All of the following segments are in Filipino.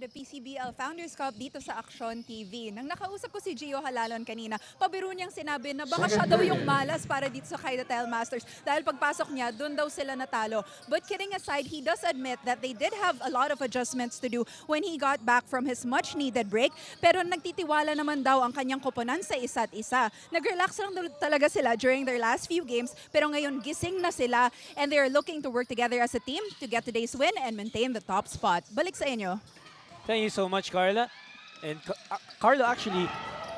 to the PCBL Founders Cup dito sa Aksyon TV. Nang nakausap ko si Gio Halalon kanina, pabiro niyang sinabi na baka siya daw yung malas para dito sa Caida Masters dahil pagpasok niya, doon daw sila natalo. But kidding aside, he does admit that they did have a lot of adjustments to do when he got back from his much-needed break. Pero nagtitiwala naman daw ang kanyang koponan sa isa't isa. Nag-relax lang talaga sila during their last few games, pero ngayon gising na sila and they are looking to work together as a team to get today's win and maintain the top spot. Balik sa inyo. Thank you so much, Carla. And Carlo, actually,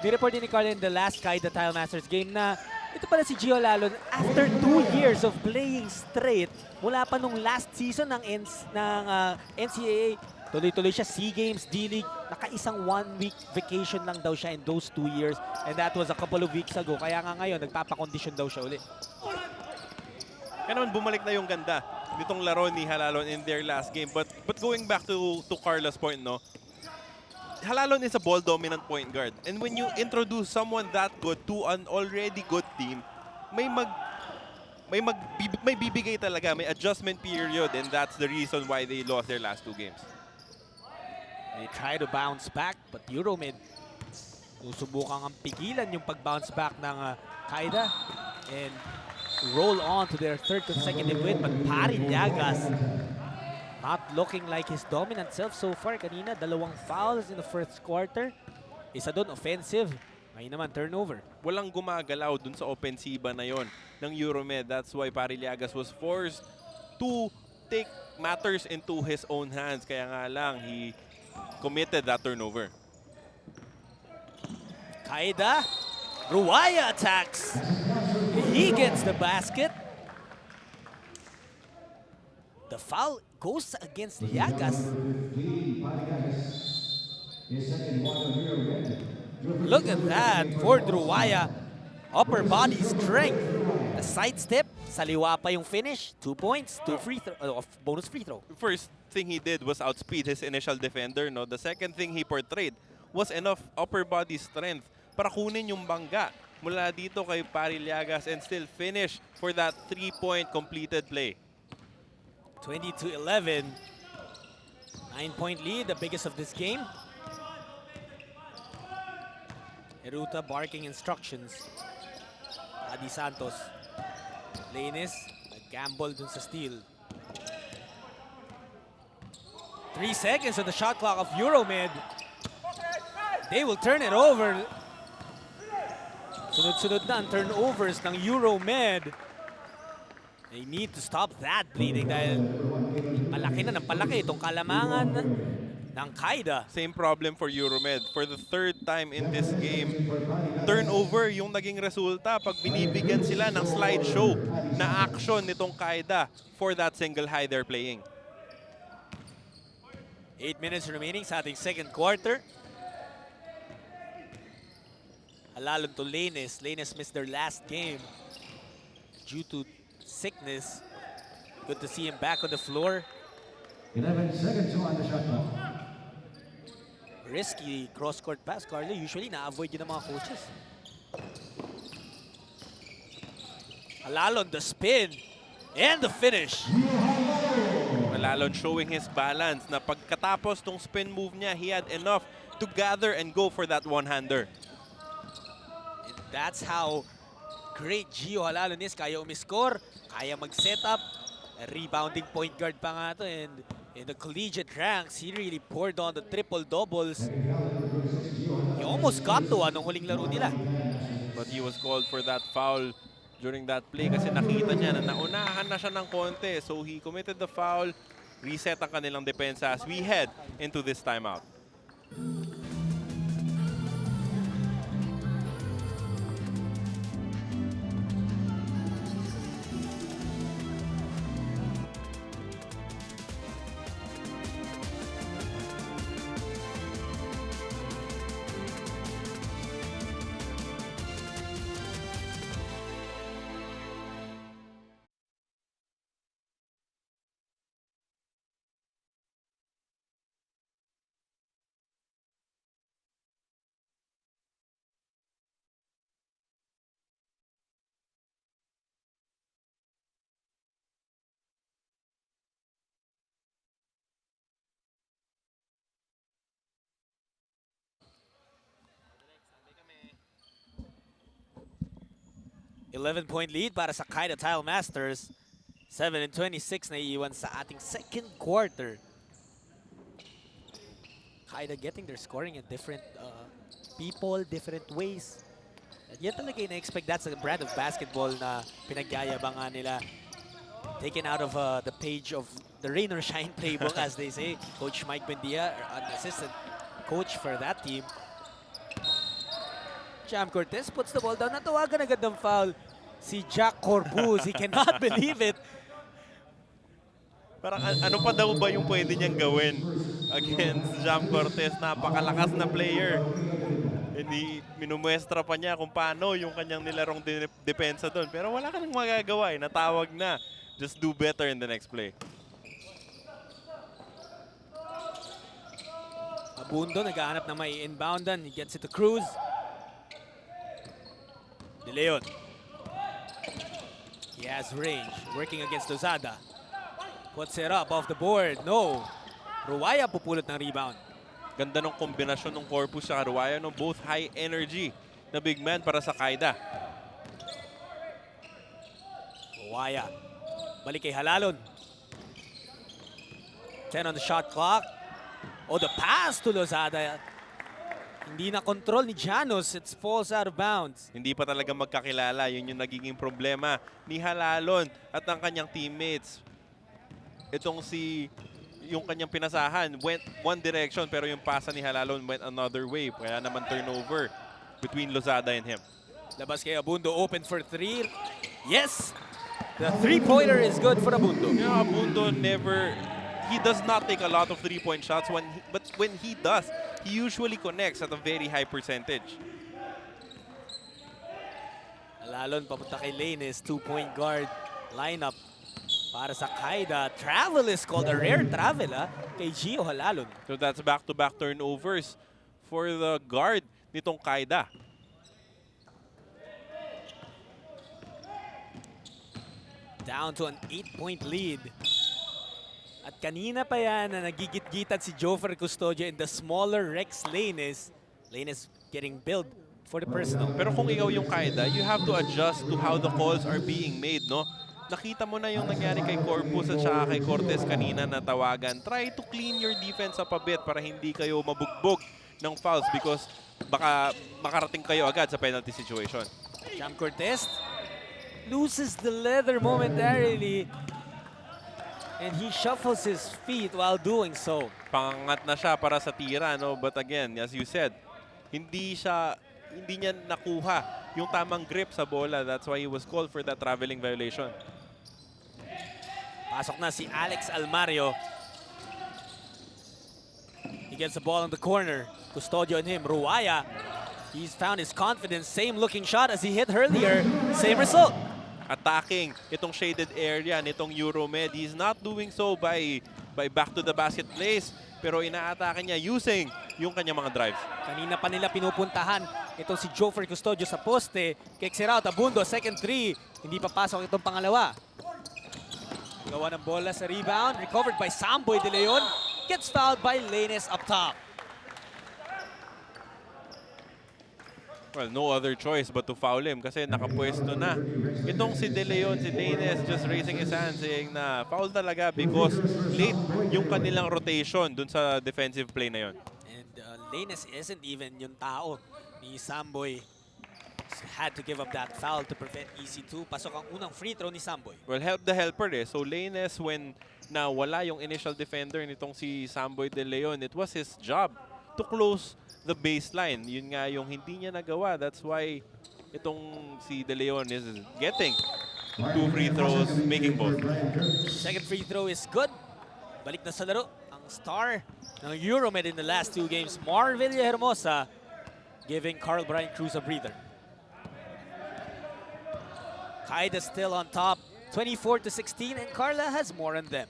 ni-report din ni Carla in the last Caida Tile Masters game na ito pala si Gio Halalon, after 2 years of playing straight, mula pa nung last season ng NCAA, tuloy-tuloy siya, SEA Games, D-League, naka-isang 1-week vacation lang daw siya in those 2 years. And that was a couple of weeks ago. Kaya nga ngayon, nagpapakondisyon daw siya ulit. Kaya naman bumalik na yung ganda nitong laro ni Halalon in their last game. But going back to Carla's point, no, Halalon is a ball-dominant point guard. And when you introduce someone that good to an already good team, may bibigay talaga, may adjustment period, and that's the reason why they lost their last 2 games. They try to bounce back, but Euromid susubukang ang pigilan yung pag-bounce back ng Caida and roll on to their 3rd consecutive win. But Parillagas not looking like his dominant self so far. Kanina, 2 fouls in the first quarter. Isa doon, offensive. Ngayon naman, turnover. Walang gumagalaw dun sa opensiba na yon ng Euromed. That's why Parillagas was forced to take matters into his own hands. Kaya nga lang, he committed that turnover. Caida, Ruaya attacks. He gets the basket. The foul goes against Llagas. Look at that for Ruaya. Upper body strength. A sidestep. Saliwa pa yung finish. 2 points, 2 bonus free throw. First thing he did was outspeed his initial defender. No? The second thing he portrayed was enough upper body strength para kunin yung bangga mula dito kay Parillagas and still finish for that 3-point completed play. 20-11. 9-point lead, the biggest of this game. Eruta barking instructions. Adi Santos. Lanes, nag-gamble dun sa steal. 3 seconds on the shot clock of Euromed. They will turn it over. Sunod-sunod na ang turnovers ng Euromed. They need to stop that bleeding dahil palaki na ng palaki itong kalamangan ng Caida. Same problem for Euromed. For the 3rd time in this game, turnover yung naging resulta pag binibigyan sila ng slideshow na action nitong Caida for that single high they're playing. 8 minutes remaining sa ating 2nd quarter. Halalon to Lanes. Lanes missed their last game due to sickness. Good to see him back on the floor. 11 seconds on the shot clock. Risky cross-court pass, Carlo. Usually, na-avoid yun ng mga coaches. Halalon, the spin. And the finish. Halalon showing his balance na pagkatapos tong spin move niya, he had enough to gather and go for that one-hander. And that's how great Gio Halalon is. Kaya umiscore, kaya mag-set up. A rebounding point guard pa nga to. And in the collegiate ranks, he really poured on the triple-doubles. He almost got to nung huling laro nila. But he was called for that foul during that play kasi nakita niya na naunahan na siya ng konti. So he committed the foul, reset ang kanilang depensa as we head into this timeout. 11-point lead para sa Caida Tile Masters. 7-26 na iiwan sa ating second quarter. Caida getting their scoring at different people, different ways. At yan talaga ina-expect, that's a brand of basketball na pinagyayabangan nila. Taken out of the page of the rain or shine playbook, as they say. Coach Mike Buendia, an assistant coach for that team. Jam Cortez puts the ball down. Natawagan agad ng foul si Jack Corbuz. He cannot believe it. Parang ano pa daw ba yung pwede niyang gawin against Jam Cortez? Napakalakas na player. Hindi minumuestra pa niya kung paano yung kanyang nilarong depensa doon. Pero wala ka nang magagawa eh. Natawag na. Just do better in the next play. Abundo naghahanap na may inboundan. He gets it to Cruz. De Leon. He has range. Working against Lozada. Puts it up off the board. No. Ruwaya pupulot ng rebound. Ganda ng kombinasyon ng Corpus sa Caruaya, no? Both high energy na big man para sa Caida. Ruwaya. Balik kay Halalon. 10 on the shot clock. Oh, the pass to Lozada. Hindi na control ni Janos. It falls out of bounds. Hindi pa talaga magkakilala. Yun yung nagiging problema ni Halalon at ang kanyang teammates. Itong yung kanyang pinasahan went one direction pero yung pasa ni Halalon went another way. Kaya naman turnover between Lozada and him. Labas kay Abundo, open for 3. Yes! The three-pointer is good for Abundo. Yeah, Abundo he does not take a lot of three-point shots, but when he does, he usually connects at a very high percentage. Halalon papunta kay Lanes, 2-point guard lineup para sa Caida. Travel is called a rare travel kay Gio Halalon. So that's back-to-back turnovers for the guard nitong Caida. Down to an 8-point lead. At kanina pa yan na nagigit-gitan si Jofer Custodio in the smaller Rex Lanes. Lanes getting built for the personal. Pero kung ikaw yung Caida, you have to adjust to how the calls are being made, no? Nakita mo na yung nangyari kay Corpus at saka kay Cortez kanina na tawagan. Try to clean your defense up a bit para hindi kayo mabugbog ng fouls because baka makarating kayo agad sa penalty situation. Jam Cortez loses the leather momentarily and he shuffles his feet while doing so. Pangangat na siya para sa tira, no? But again, as you said, hindi niya nakuha yung tamang grip sa bola. That's why he was called for that traveling violation. Pasok na si Alex Almario. He gets the ball in the corner. Custodio and him. Ruwaya. He's found his confidence. Same looking shot as he hit earlier. Same result. Attacking itong shaded area nitong Euromed. He's not doing so by back to the basket plays. Pero inaatake niya using yung kanyang mga drives. Kanina pa nila pinupuntahan itong si Jofer Custodio sa poste. Kicks it out. Abundo, second three. Hindi pa pasok itong pangalawa. Gawa ng bola sa rebound. Recovered by Samboy De Leon. Gets fouled by Lanes up top. Well, no other choice but to foul him kasi nakapwesto na. Itong si De Leon, si Lanes just raising his hand saying na foul talaga because late yung kanilang rotation dun sa defensive play na yon. And Lanes isn't even yung tao ni Samboy. Had to give up that foul to prevent EC2. Pasok ang unang free throw ni Samboy. Well, help the helper eh. So Lanes, when nawala yung initial defender nitong si Samboy De Leon, it was his job to close the baseline. Yun nga yung hindi niya nagawa. That's why itong si De Leon is getting 2 free throws, making both. Second free throw is good. Balik na sa laro ang star ng Euromed in the last 2 games, Mar Villahermosa, giving Carl Brian Cruz a breather. Caida still on top, 24-16, and Carla has more on them.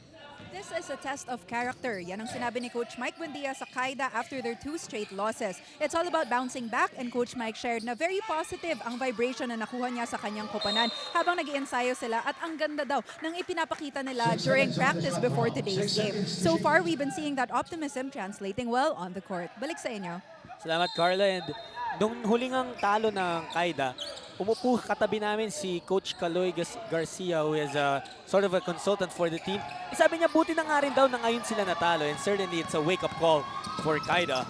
This is a test of character. Yan ang sinabi ni Coach Mike Buendia sa Caida after their 2 straight losses. It's all about bouncing back, and Coach Mike shared na very positive ang vibration na nakuha niya sa kanyang kopanan habang nag-iensayo sila, at ang ganda daw ng ipinapakita nila during practice before today's game. So far, we've been seeing that optimism translating well on the court. Balik sa inyo. Salamat, Carla. And nung huling ang talo ng Caida, umupo katabi namin si Coach Caloy Garcia, who is a sort of a consultant for the team. Sabi niya, buti na nga rin daw na ngayon sila natalo, and certainly it's a wake-up call for Caida.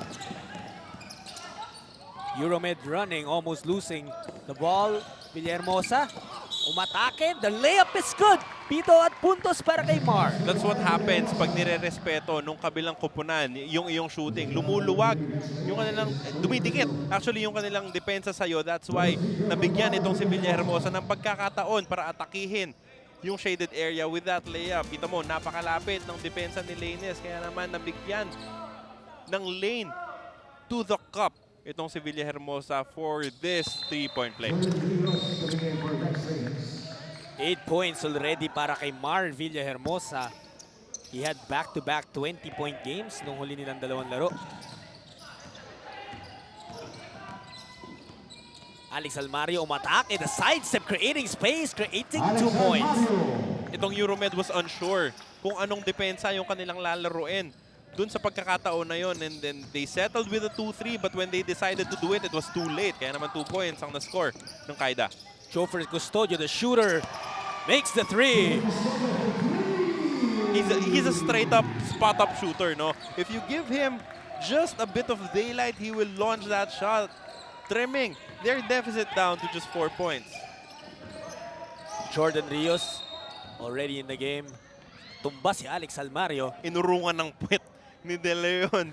Euromed running, almost losing the ball. Villahermosa, umatake. The layup is good. Pito at puntos para kay Mar. That's what happens pag nire-respeto nung kabilang kupunan, yung iyong shooting. Lumuluwag, yung kanilang, dumidikit. Actually, yung kanilang depensa sa'yo, that's why nabigyan itong si Villahermosa ng pagkakataon para atakihin yung shaded area with that layup. Kita mo, napakalapit ng depensa ni Lanes, kaya naman nabigyan ng lane to the cup itong si Villahermosa for this 3-point play. 8 points already para kay Mar Villahermosa. He had back-to-back 20-point games nung huli nilang dalawang laro. Alex Almario umatake, the sidestep, creating space, creating 2 points. Itong Euromed was unsure kung anong depensa yung kanilang lalaruin dun sa pagkakataon na yon, and then they settled with a 2-3, but when they decided to do it, it was too late. Kaya naman 2 points ang na-score ng Caida. Joffrey Custodio, the shooter, makes the 3. He's a straight-up, spot-up shooter, no? If you give him just a bit of daylight, he will launch that shot, trimming their deficit down to just 4 points. Jordan Rios, already in the game. Tumba si Alex Almario. Inurungan ng puwet ni De Leon.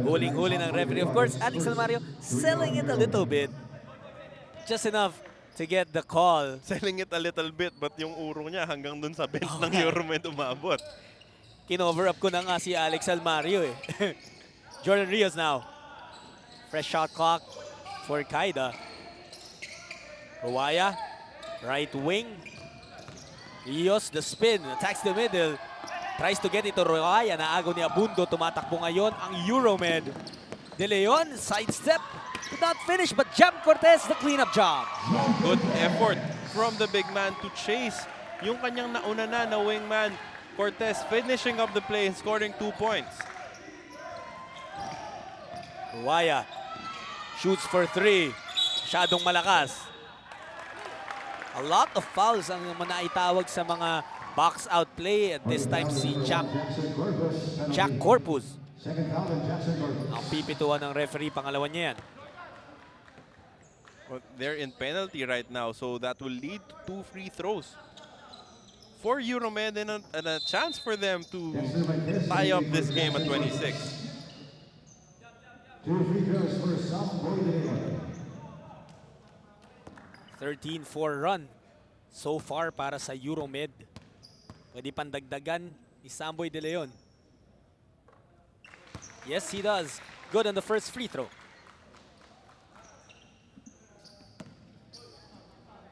Huling-huli ng referee. Of course, Alex Almario selling it a little bit. Just enough to get the call. Selling it a little bit, but yung urong niya hanggang dun sa bench ng Euromed umabot. Kinover up ko na nga si Alex Almario eh. Jordan Rios now. Fresh shot clock for Caida. Ruaya, right wing. Rios, the spin, attacks the middle. Tries to get it to Ruaya. Naagaw ni Abundo. Tumatakbo ngayon ang Euromed. De Leon, sidestep. Could not finish, but Jam Cortez, the cleanup job. Good effort from the big man to chase yung kanyang nauna na wingman. Cortez finishing up the play and scoring 2 points. Ruaya shoots for 3. Masyadong malakas. A lot of fouls ang naitawag sa mga box-out play. At this time si Jack Corpus ang pipituan ng referee. Pangalawa niya yan. Well, they're in penalty right now, so that will lead to 2 free throws for Euromed and a chance for them to tie up this game at 26. 2 free throws for Samboy De Leon. 13-4 run so far para sa Euromed. Pwede pandagdagan ni Samboy De Leon. Yes, he does. Good on the first free throw.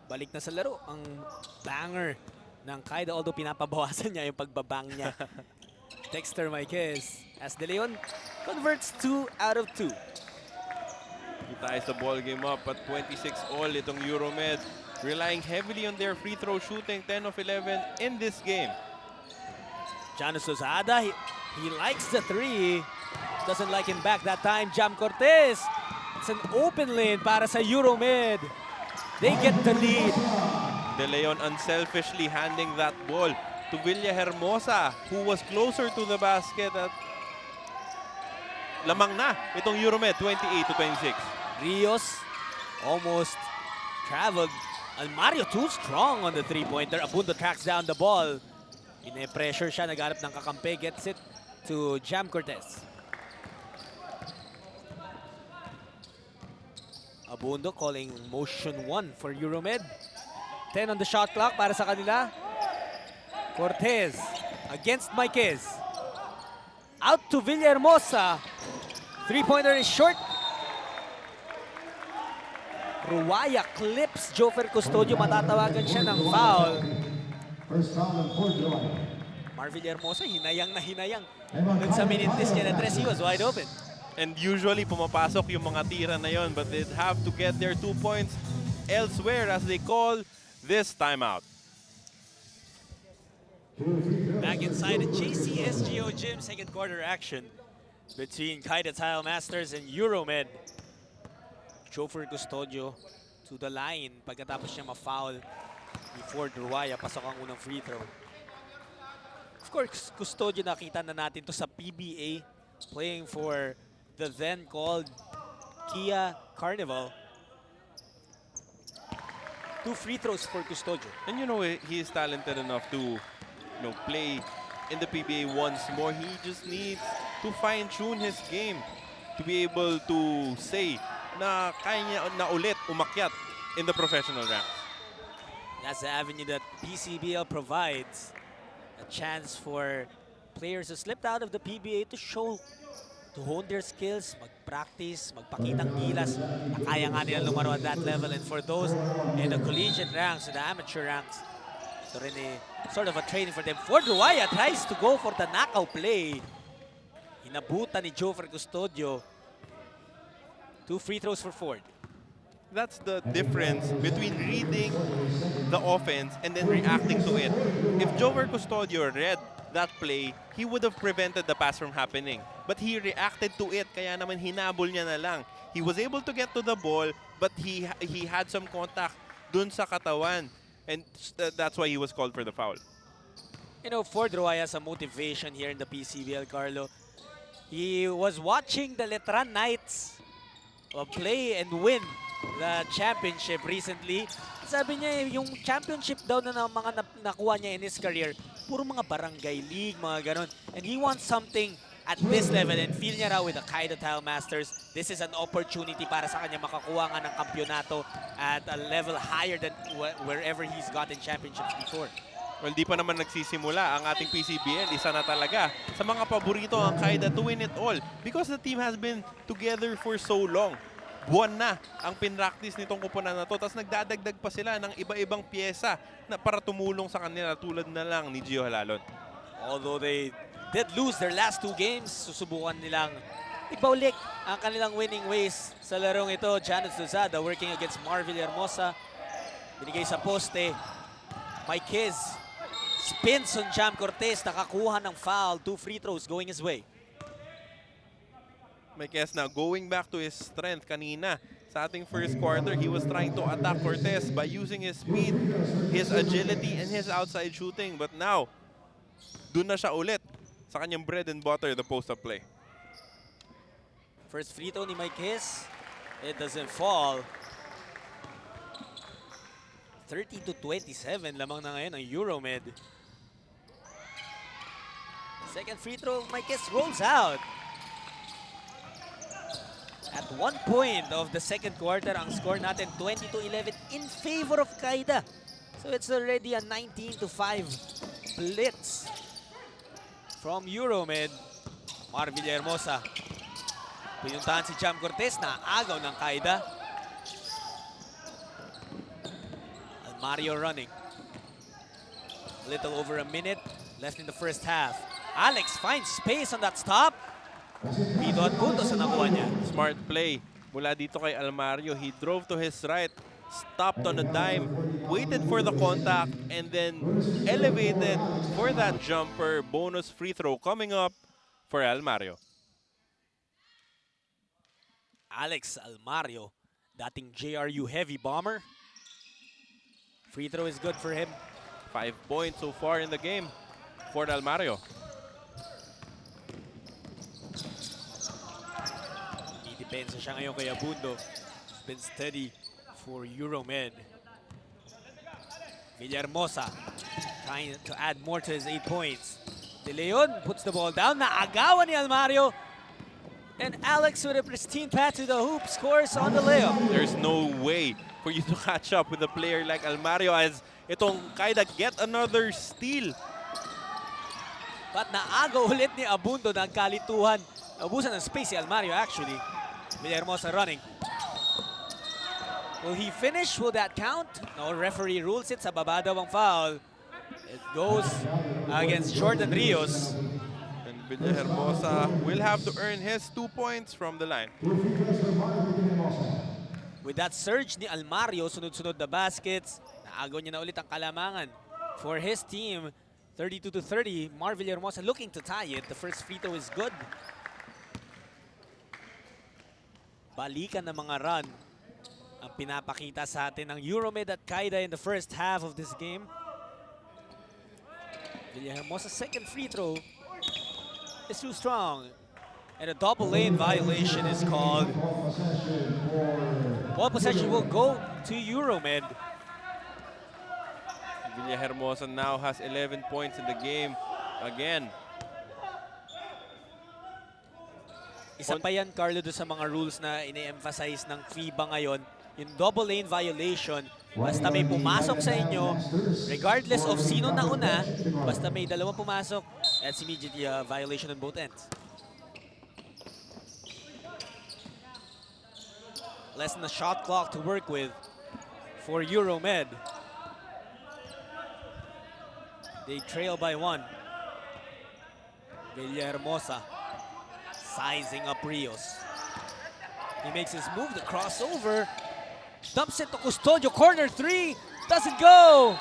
Balik na sa laro ang banger ng Caida, although pinapabawasan niya yung pagbabang niya. Dexter Marquez as De Leon converts 2 out of 2. He ties the ball game up at 26 all. Itong Euromed relying heavily on their free throw shooting, 10 of 11 in this game. Janus Lozada, he likes the 3. Doesn't like him back that time. Jam Cortez. It's an open lane para sa Euromed. They get the lead. De Leon unselfishly handing that ball to Villahermosa, who was closer to the basket at lamang na itong Euromed, 28-26. Rios almost traveled. Almario too strong on the 3-pointer. Abundo tracks down the ball. Ine-pressure siya, naghanap ng kakampi. Gets it to Jam Cortez. Abundo calling motion 1 for Euromed. 10 on the shot clock para sa kanila. Cortez against Marquez. Out to Villahermosa. 3-pointer is short. Ruaya clips Joffrey Custodio. Matatawagan siya ng foul. First foul on 4th drive. Mar Villahermosa, hinayang na hinayang. Dun sa minutes niya na 3, he was wide open. And usually pumapasok yung mga tira na yon, but they'd have to get their 2 points elsewhere as they call this timeout. Back inside the JCSGO gym, second quarter action between Caida Tile Masters and Euromed. Jofer Custodio to the line pagkatapos niya ma-foul before Druaya pasok ang unang free throw. Of course, Custodio nakita na natin to sa PBA playing for the then called Kia Carnival. 2 free throws for Custodio. And you know, he is talented enough to, play in the PBA once more. He just needs to fine-tune his game to be able to say na kaya niya na ulit umakyat in the professional ranks. That's the avenue that PCBL provides. A chance for players who slipped out of the PBA to show, to hone their skills, mag-practice, magpakitang gilas na kaya nga nila lumaro at that level. And for those in the collegiate ranks, in the amateur ranks, ito rin sort of a training for them. Ford Ruaya tries to go for the knockout play. Hinabutan ni Jofer Custodio. 2 free throws for Ford. That's the difference between reading the offense and then reacting to it. If Jover Custodio read that play, he would have prevented the pass from happening. But he reacted to it, kaya naman hinabol niya na lang. He was able to get to the ball, but he had some contact dun sa katawan. And that's why he was called for the foul. You know, Ford Ruaya has a motivation here in the PCBL, Carlo. He was watching the Letran Knights play and win the championship recently. Sabi niya, yung championship daw na mga nakuha niya in his career, puro mga barangay league, mga ganon. And he wants something at this level and feel niya raw with the Caida Tile Masters, this is an opportunity para sa kanya makakuha nga ng kampyonato at a level higher than wherever he's gotten championships before. Well, di pa naman nagsisimula ang ating PCBL. Isa na talaga sa mga paborito ang Caida to win it all because the team has been together for so long. Buwan na ang pinractice nitong kupunan na to. Tapos nagdadagdag pa sila ng iba-ibang pyesa na para tumulong sa kanila tulad na lang ni Gio Halalon. Although they did lose their last 2 games, susubukan nilang ibaulik ang kanilang winning ways sa larong ito. Janet Lozada working against Marvil Hermosa. Binigay sa poste. Mike Hiz spins on Jam Cortez. Nakakuha ng foul. 2 free throws going his way. Mike Hiz now going back to his strength kanina. Sa ating first quarter, he was trying to attack Cortez by using his speed, his agility, and his outside shooting. But now, dun na siya ulit sa kanyang bread and butter, the post-up play. First free throw ni Mike Hiz. It doesn't fall. 30-27 lamang na ngayon ang Euromed. Second free throw, Mike Hiz rolls out. At 1 point of the second quarter, ang score natin 20-11 in favor of Caida. So it's already a 19-5 blitz from Euromed. Marvil Hermosa. Pinuntahan si Jam Cortez na agaw ng Caida. Mario running. A little over a minute left in the first half. Alex finds space on that stop. Pito at puntos na nakuha niya. Smart play mula dito kay Almario. He drove to his right, stopped on a dime, waited for the contact, and then elevated for that jumper. Bonus free throw coming up for Almario. Alex Almario, dating JRU heavy bomber. Free throw is good for him. 5 points so far in the game for Almario. Idipensa siya ngayon kay Abundo. He's been steady for Euromed. Villahermosa trying to add more to his 8 points. De Leon puts the ball down. Naagawan ni Almario. And Alex with a pristine pass to the hoop scores on the layup. There's no way for you to catch up with a player like Almario as itong Caida get another steal. But naaga ulit ni Abundo ng kalituhan. Abusan ng space si Almario actually. Villahermosa running. Will he finish? Will that count? No, referee rules it. Sa baba daw ang foul. It goes against Jordan Rios. And Villahermosa will have to earn his 2 points from the line. With that surge ni Almario, sunod-sunod na baskets, naagaw niya na ulit ang kalamangan for his team. 32-30, Marvil Hermosa looking to tie it. The first free throw is good. Balikan ng mga run pinapakita sa atin ng Euromed at Caida in the first half of this game. Villahermosa's second free throw is too strong. And a double lane violation is called. Ball possession will go to Euromed. Villahermosa now has 11 points in the game again. Isa pa yan, Carlo, doon sa mga rules na ine-emphasize ng FIBA ngayon. Yung double lane violation, basta may pumasok sa inyo, regardless of sino na una, basta may dalawang pumasok, that's immediately a violation on both ends. Less than a shot clock to work with for Euromed. They trail by 1. Villahermosa sizing up Rios. He makes his move, the crossover. Dumps it to Custodio, corner 3. Doesn't go.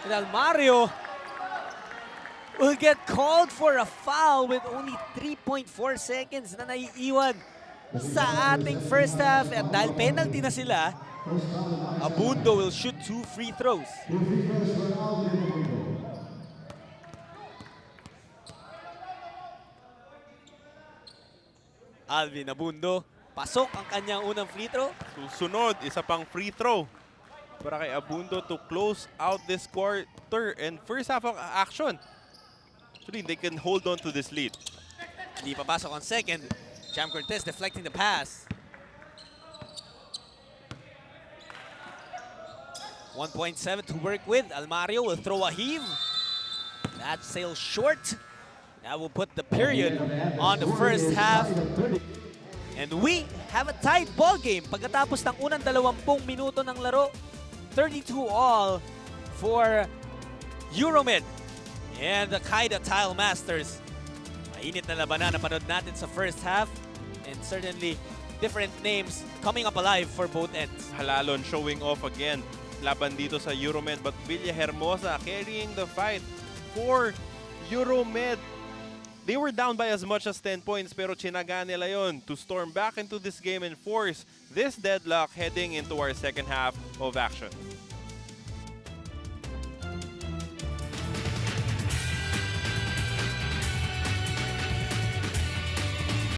And Almario will get called for a foul with only 3.4 seconds na naiiwan sa ating first half. At dahil penalty na sila, Abundo will shoot 2 free throws. Alvin Abundo, pasok ang kanyang unang free throw. Susunod, isa pang free throw para kay Abundo to close out this quarter and first half of action. Actually, they can hold on to this lead. Hindi papasok on second. Jam Cortez deflecting the pass. 1.7 to work with. Almario will throw a heave. That sails short. That will put the period on the first half. And we have a tight ball game. Pagkatapos ng unang 20 minuto ng laro, 32 all for Euromed and the Caida Tile Masters. Mainit na labanan na panood natin sa first half. And certainly, different names coming up alive for both ends. Halalon showing off again. Laban dito sa Euromed, but Villahermosa carrying the fight for Euromed. They were down by as much as 10 points pero chinaga nila yon to storm back into this game and force this deadlock heading into our second half of action.